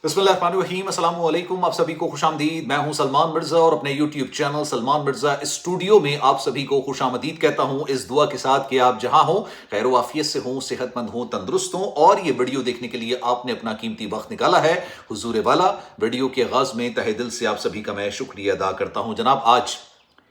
بسم اللہ الرحمن الرحیم، السلام علیکم، آپ سبھی کو خوش آمدید۔ میں ہوں سلمان مرزا اور اپنے YouTube channel Salman Mirza studio میں آپ سبھی کو خوش آمدید کہتا ہوں، اس دعا کے ساتھ کہ آپ جہاں ہوں خیر و عافیت سے ہوں، صحت مند ہوں، تندرست ہوں، اور یہ ویڈیو دیکھنے کے لیے آپ نے اپنا قیمتی وقت نکالا ہے حضور والا۔ ویڈیو کے آغاز میں تہہ دل سے آپ سبھی کا میں شکریہ ادا کرتا ہوں۔ جناب، آج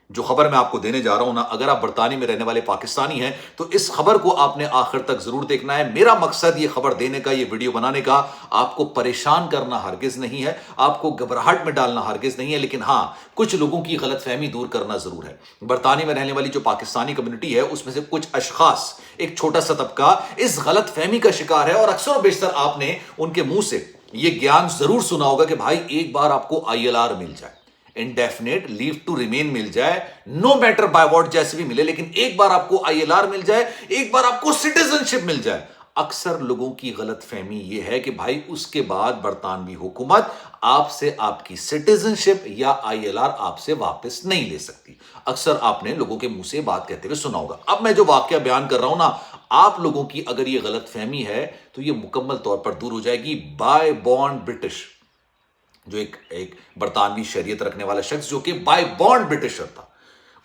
جو خبر میں آپ کو دینے جا رہا ہوں نا، اگر آپ برطانیہ میں رہنے والے پاکستانی ہیں تو اس خبر کو آپ نے آخر تک ضرور دیکھنا ہے۔ میرا مقصد یہ خبر دینے کا، یہ ویڈیو بنانے کا آپ کو پریشان کرنا ہرگز نہیں ہے، آپ کو گھبراہٹ میں ڈالنا ہرگز نہیں ہے، لیکن ہاں، کچھ لوگوں کی غلط فہمی دور کرنا ضرور ہے۔ برطانیہ میں رہنے والی جو پاکستانی کمیونٹی ہے، اس میں سے کچھ اشخاص، ایک چھوٹا سا طبقہ اس غلط فہمی کا شکار ہے، اور اکثر و بیشتر آپ نے ان کے منہ سے یہ گیان ضرور سنا ہوگا کہ بھائی ایک بار آپ کو ILR مل جائے، انڈیفینیٹ لیو ٹو ریمین مل جائے، نو میٹر بائی واٹ جیسے بھی ملے، لیکن ایک بار آپ کو ILR مل جائے، ایک بار آپ کو سٹیزن شپ مل جائے۔ اکثر لوگوں کی غلط فہمی یہ ہے کہ بھائی اس کے بعد برطانوی حکومت آپ سے آپ کی سٹیزن شپ یا ILR آپ سے واپس نہیں لے سکتی۔ اکثر آپ نے لوگوں کے منہ سے بات کہتے ہوئے سنا ہوگا۔ اب میں جو واقعہ بیان کر رہا ہوں نا، آپ لوگوں کی اگر یہ غلط فہمی ہے تو یہ مکمل طور پر دور ہو جائے گی۔ بائی بورن برٹش، جو ایک برطانوی شہریت رکھنے والا شخص جو کہ بائی بورن برٹشر تھا،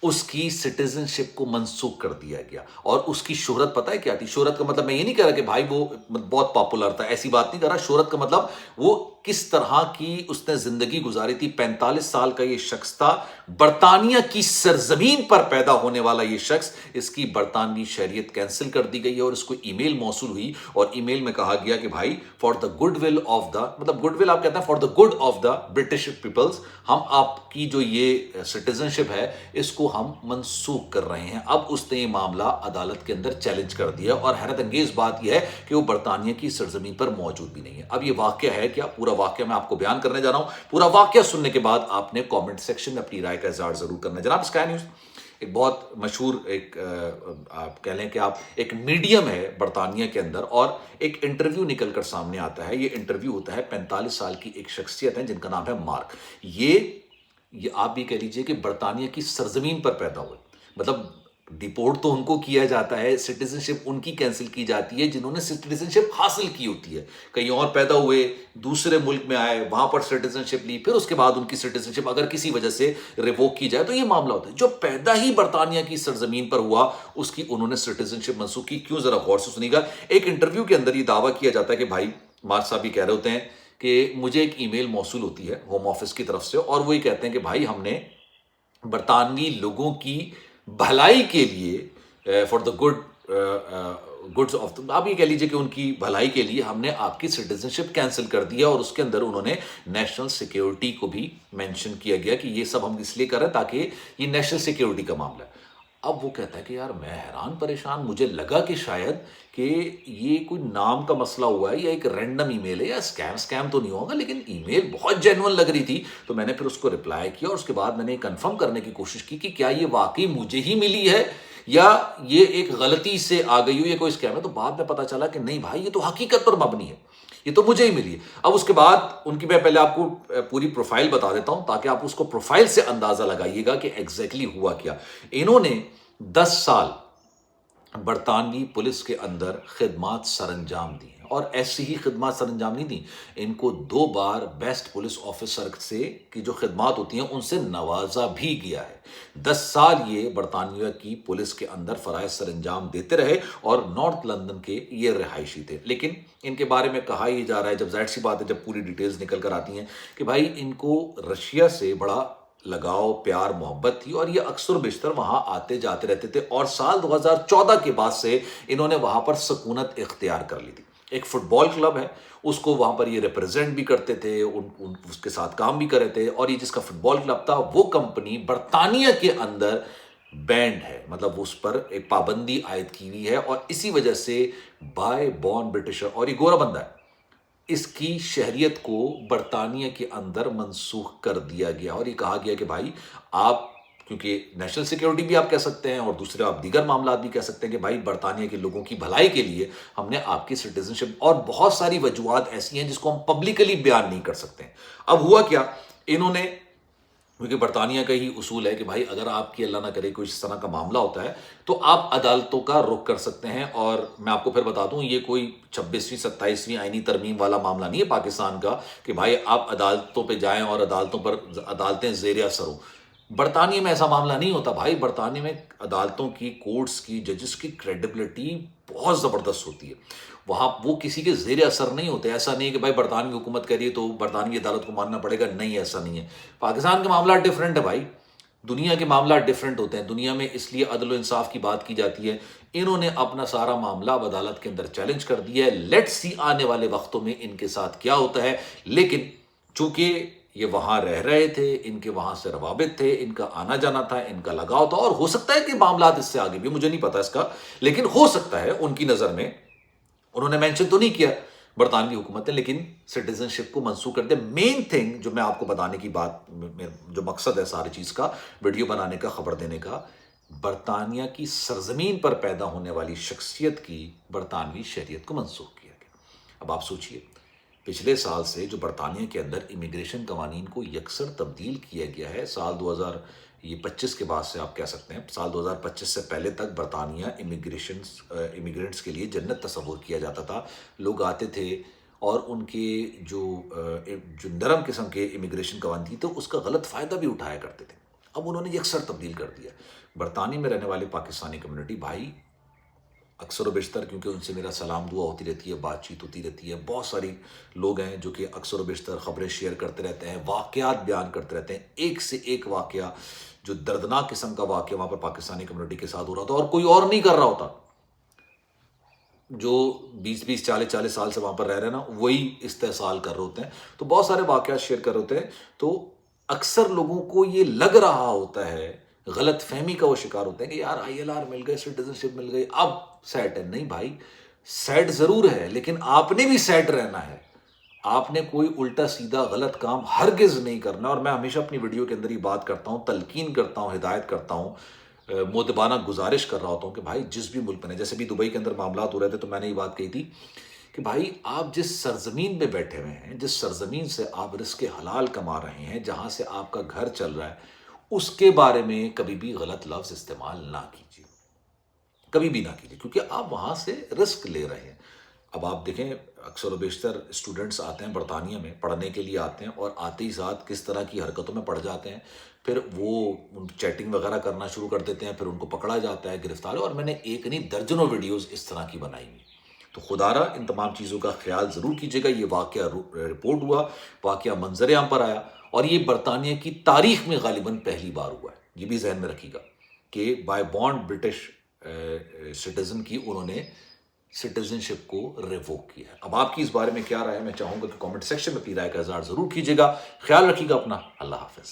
اس کی سٹیزن شپ کو منسوخ کر دیا گیا، اور اس کی شہرت پتہ ہے کیا تھی؟ شہرت کا مطلب میں یہ نہیں کہہ رہا کہ بھائی وہ بہت پاپولر تھا، ایسی بات نہیں کر رہا۔ شہرت کا مطلب وہ کس طرح کی اس نے زندگی گزاری تھی۔ 45 سال کا یہ شخص تھا، برطانیہ کی سرزمین پر پیدا ہونے والا یہ شخص، اس کی برطانوی شہریت کینسل کر دی گئی ہے، اور اس کو ای میل موصول ہوئی، اور ای میل میں کہا گیا کہ بھائی for the good will of the, مطلب گڈ ول آپ کہتے ہیں for the good of the British peoples, ہم آپ کی جو یہ سٹیزن شپ ہے اس کو ہم منسوخ کر رہے ہیں۔ اب اس نے یہ معاملہ عدالت کے اندر چیلنج کر دیا، اور حیرت انگیز بات یہ ہے کہ وہ برطانیہ کی سرزمین پر موجود بھی نہیں ہے۔ اب یہ واقعہ ہے کیا؟ پورا واقعہ میں آپ کو بیان کرنے جا رہا ہوں۔ پورا واقعہ سننے کے بعد آپ نے کامنٹ سیکشن میں اپنی رائے کا اظہار ضرور کرنا ہے۔ جناب، اسکائی نیوز ایک بہت مشہور آپ کہہ لیں کہ آپ ایک میڈیم ہے برطانیہ کے اندر، اور ایک انٹرویو نکل کر سامنے آتا ہے۔ یہ انٹرویو ہوتا ہے 45 سال کی ایک شخصیت ہے جن کا نام ہے مارک۔ یہ آپ بھی کہہ لیجئے کہ برطانیہ کی سرزمین پر پیدا ہوئے، مطلب ڈیپورٹ تو ان کو کیا جاتا ہے، سٹیزن شپ ان کی کینسل کی جاتی ہے جنہوں نے سٹیزن شپ حاصل کی ہوتی ہے۔ کہیں اور پیدا ہوئے، دوسرے ملک میں آئے، وہاں پر سٹیزن شپ لی، پھر اس کے بعد ان کی سٹیزن شپ اگر کسی وجہ سے ریووک کی جائے تو یہ معاملہ ہوتا ہے۔ جو پیدا ہی برطانیہ کی سرزمین پر ہوا، اس کی انہوں نے سٹیزن شپ منسوخ کی۔ کیوں؟ ذرا غور سے سنیے گا۔ ایک انٹرویو کے اندر یہ دعویٰ کیا جاتا ہے کہ بھائی مارک صاحب بھی کہہ رہے ہوتے ہیں کہ مجھے ایک ای میل موصول ہوتی ہے ہوم آفس کی طرف سے، اور وہ یہ کہتے ہیں کہ بھائی ہم نے برطانوی لوگوں کی بھلائی کے لیے، فار دا گڈز آف، آپ یہ کہہ لیجیے کہ ان کی بھلائی کے لیے ہم نے آپ کی سٹیزن شپ کینسل کر دیا، اور اس کے اندر انہوں نے نیشنل سیکیورٹی کو بھی مینشن کیا گیا کہ یہ سب ہم اس لیے کر رہے ہیں تاکہ یہ نیشنل سیکیورٹی کا معاملہ ہے۔ اب وہ کہتا ہے کہ یار میں حیران پریشان، مجھے لگا کہ شاید کہ یہ کوئی نام کا مسئلہ ہوا ہے یا ایک رینڈم ای میل ہے یا اسکیم تو نہیں ہوگا، لیکن ای میل بہت جینوئن لگ رہی تھی، تو میں نے پھر اس کو رپلائی کیا، اور اس کے بعد میں نے کنفرم کرنے کی کوشش کی کہ کیا یہ واقعی مجھے ہی ملی ہے یا یہ ایک غلطی سے آ گئی ہو یا کوئی اسکیم ہے۔ تو بعد میں پتا چلا کہ نہیں بھائی، یہ تو حقیقت پر مبنی ہے، یہ تو مجھے ہی ملی ہے۔ اب اس کے بعد ان کی میں پہلے آپ کو پوری پروفائل بتا دیتا ہوں تاکہ آپ اس کو پروفائل سے اندازہ لگائیے گا کہ ایگزیکٹلی ہوا کیا۔ انہوں نے 10 سال برطانوی پولیس کے اندر خدمات سر انجام دی ہیں، اور ایسی ہی خدمات سر انجام نہیں دیں، ان کو 2 بار بیسٹ پولیس آفیسر سے کی جو خدمات ہوتی ہیں ان سے نوازا بھی گیا ہے۔ 10 سال یہ برطانیہ کی پولیس کے اندر فرائض سر انجام دیتے رہے، اور نارتھ لندن کے یہ رہائشی تھے۔ لیکن ان کے بارے میں کہا یہ جا رہا ہے، جب ظاہر سی بات ہے جب پوری ڈیٹیلز نکل کر آتی ہیں، کہ بھائی ان کو رشیا سے بڑا لگاؤ، پیار، محبت تھی، اور یہ اکثر بیشتر وہاں آتے جاتے رہتے تھے، اور سال 2014 کے بعد سے انہوں نے وہاں پر سکونت اختیار کر لی تھی۔ ایک فٹ بال کلب ہے، اس کو وہاں پر یہ ریپرزینٹ بھی کرتے تھے، اس کے ساتھ کام بھی کر رہے تھے، اور یہ جس کا فٹ بال کلب تھا وہ کمپنی برطانیہ کے اندر بینڈ ہے، مطلب اس پر ایک پابندی عائد کی ہوئی ہے، اور اسی وجہ سے بائی بورن برٹشر، اور یہ گورا بندہ ہے، اس کی شہریت کو برطانیہ کے اندر منسوخ کر دیا گیا، اور یہ کہا گیا کہ بھائی آپ، کیونکہ نیشنل سیکیورٹی بھی آپ کہہ سکتے ہیں، اور دوسرے آپ دیگر معاملات بھی کہہ سکتے ہیں کہ بھائی برطانیہ کے لوگوں کی بھلائی کے لیے ہم نے آپ کی سٹیزن شپ، اور بہت ساری وجوہات ایسی ہیں جس کو ہم پبلکلی بیان نہیں کر سکتے ہیں۔ اب ہوا کیا، انہوں نے کیونکہ برطانیہ کا ہی اصول ہے کہ بھائی اگر آپ کی اللہ نہ کرے کوئی اس طرح کا معاملہ ہوتا ہے تو آپ عدالتوں کا رخ کر سکتے ہیں. اور میں آپ کو پھر بتا دوں یہ کوئی 26ویں 27ویں آئینی ترمیم والا معاملہ نہیں ہے پاکستان کا کہ بھائی آپ عدالتوں پہ جائیں اور عدالتوں پر عدالتیں زیر اثر ہوں. برطانیہ میں ایسا معاملہ نہیں ہوتا بھائی. برطانیہ میں عدالتوں کی، کورٹس کی، ججز کی کریڈیبلٹی بہت زبردست ہوتی ہے. وہاں وہ کسی کے زیر اثر نہیں ہوتے. ایسا نہیں کہ بھائی برطانوی حکومت کر رہی ہے تو برطانوی عدالت کو ماننا پڑے گا. نہیں، ایسا نہیں ہے. پاکستان کے معاملات ڈفرینٹ ہے بھائی. دنیا کے معاملات ڈفرینٹ ہوتے ہیں. دنیا میں اس لیے عدل و انصاف کی بات کی جاتی ہے. انہوں نے اپنا سارا معاملہ اب عدالت کے اندر چیلنج کر دیا ہے. لیٹ سی آنے والے وقتوں میں ان کے ساتھ کیا ہوتا ہے. لیکن چونکہ یہ وہاں رہ رہے تھے، ان کے وہاں سے روابط تھے، ان کا آنا جانا تھا، ان کا لگاؤ تھا، اور ہو سکتا ہے کہ معاملات اس سے آگے بھی، مجھے نہیں پتا اس کا، لیکن ہو سکتا ہے ان کی نظر میں. انہوں نے مینشن تو نہیں کیا برطانوی حکومت نے، لیکن سٹیزن شپ کو منسوخ کر دیا. مین تھنگ جو میں آپ کو بتانے کی بات، جو مقصد ہے ساری چیز کا، ویڈیو بنانے کا، خبر دینے کا، برطانیہ کی سرزمین پر پیدا ہونے والی شخصیت کی برطانوی شہریت کو منسوخ کیا گیا. اب آپ سوچئے پچھلے سال سے جو برطانیہ کے اندر امیگریشن قوانین کو یکسر تبدیل کیا گیا ہے، سال 2025 کے بعد سے آپ کہہ سکتے ہیں، سال 2025 سے پہلے تک برطانیہ امیگرینٹس کے لیے جنت تصور کیا جاتا تھا. لوگ آتے تھے اور ان کے جو نرم قسم کے امیگریشن قوانین تھی تو اس کا غلط فائدہ بھی اٹھایا کرتے تھے. اب انہوں نے یکسر تبدیل کر دیا. برطانیہ میں رہنے والے پاکستانی کمیونٹی بھائی اکثر و بیشتر، کیونکہ ان سے میرا سلام دعا ہوتی رہتی ہے، بات چیت ہوتی رہتی ہے، بہت ساری لوگ ہیں جو کہ اکثر و بیشتر خبریں شیئر کرتے رہتے ہیں، واقعات بیان کرتے رہتے ہیں. ایک سے ایک واقعہ، جو دردناک قسم کا واقعہ وہاں پر پاکستانی کمیونٹی کے ساتھ ہو رہا تھا اور کوئی اور نہیں کر رہا ہوتا. جو 20-40 سال سے وہاں پر رہ رہے ہیں نا، وہی استحصال کر رہے ہوتے ہیں. تو بہت سارے واقعات شیئر کر رہے ہوتے ہیں. تو اکثر لوگوں کو یہ لگ رہا ہوتا ہے، غلط فہمی کا وہ شکار ہوتے ہیں کہ یار ILR مل گئے، سٹیزن شپ مل گئی، اب سیٹ ہے. نہیں بھائی، سیٹ ضرور ہے، لیکن آپ نے بھی سیٹ رہنا ہے. آپ نے کوئی الٹا سیدھا غلط کام ہرگز نہیں کرنا. اور میں ہمیشہ اپنی ویڈیو کے اندر ہی بات کرتا ہوں، تلقین کرتا ہوں، ہدایت کرتا ہوں، مؤدبانہ گزارش کر رہا ہوتا ہوں کہ بھائی جس بھی ملک میں، جیسے بھی دبئی کے اندر معاملات ہو رہے تھے تو میں نے یہ بات کہی تھی کہ بھائی آپ جس سرزمین پہ بیٹھے ہوئے ہیں، جس سرزمین سے آپ رزق حلال کما رہے ہیں، جہاں سے آپ کا گھر چل رہا ہے، اس کے بارے میں کبھی بھی غلط لفظ استعمال نہ کیجیے. کبھی بھی نہ کیجیے، کیونکہ آپ وہاں سے رسک لے رہے ہیں. اب آپ دیکھیں اکثر و بیشتر اسٹوڈنٹس آتے ہیں برطانیہ میں پڑھنے کے لیے آتے ہیں، اور آتے ہی ساتھ کس طرح کی حرکتوں میں پڑ جاتے ہیں. پھر وہ چیٹنگ وغیرہ کرنا شروع کر دیتے ہیں، پھر ان کو پکڑا جاتا ہے، گرفتار. اور میں نے ایک نہیں درجنوں ویڈیوز اس طرح کی بنائی ہوئی. تو خدا را ان تمام چیزوں کا خیال ضرور کیجیے گا. یہ واقعہ رپورٹ ہوا، واقعہ منظر عام پر آیا، اور یہ برطانیہ کی تاریخ میں غالباً پہلی بار ہوا ہے. یہ بھی ذہن میں رکھیے گا کہ بائی بانڈ برٹش سٹیزن کی انہوں نے سٹیزن شپ کو ریووک کیا ہے. اب آپ کی اس بارے میں کیا رائے ہے؟ میں چاہوں گا کہ کامنٹ سیکشن میں اپنی رائے کا اظہار ضرور کیجیے گا. خیال رکھیے گا اپنا. اللہ حافظ.